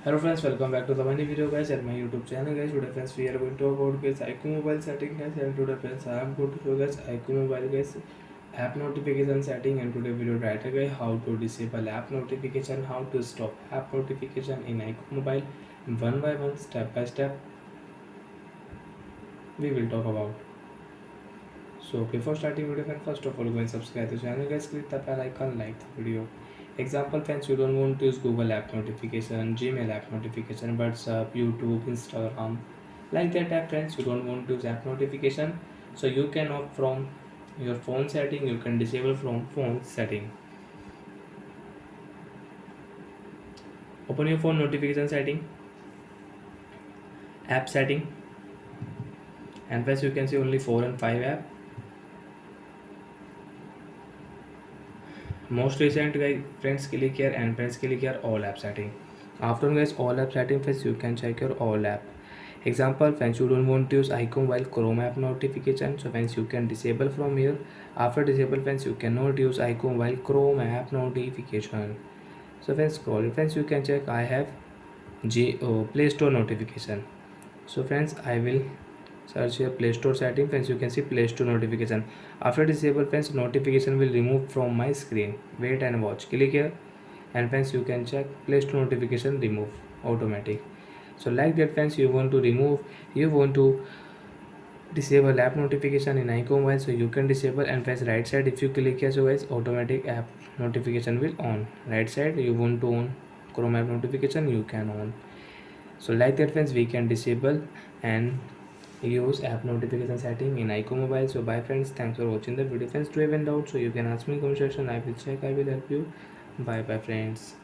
Hello friends, welcome back to the many video guys at my YouTube channel guys. Today friends we are going to talk about guys iqoo mobile setting guys, and today friends I am going to show guys iqoo mobile guys app notification setting, and today video title guys how to disable app notification, how to stop app notification in iqoo mobile, one by one, step by step we will talk about. So before starting video friends, first of all go and subscribe the channel guys, click the bell icon, like the video. Example friends, you don't want to use Google app notification, Gmail app notification, WhatsApp, YouTube, Instagram, like that app friends, you don't want to use app notification, so you can opt from your phone setting, you can disable from phone setting. Open your phone notification setting, app setting, and first you can see only 4 and 5 app. Most recent guys friends, click here and friends click here all app setting. After guys all app setting friends, you can check your all app. Example friends, you don't want to use icon while Chrome app notification, so friends you can disable from here. After disable friends, you cannot use icon while Chrome app notification. So friends, scroll friends, you can check I have Play Store notification. So friends, I will search here Play Store setting friends, you can see Play Store notification. After disable friends, notification will remove from my screen. Wait and watch, click here and friends you can check Play Store notification remove automatic. So like that friends, you want to remove, you want to disable app notification in iqoo mobile, so you can disable, and press right side if you click here, so guys automatic app notification will on. Right side you want to on Chrome app notification, you can on. So like that friends, we can disable and use app notification setting in iqoo mobile. So bye friends, thanks for watching the video friends. Do you have any doubt, so you can ask me in comment section, I will check, I will help you. Bye bye friends.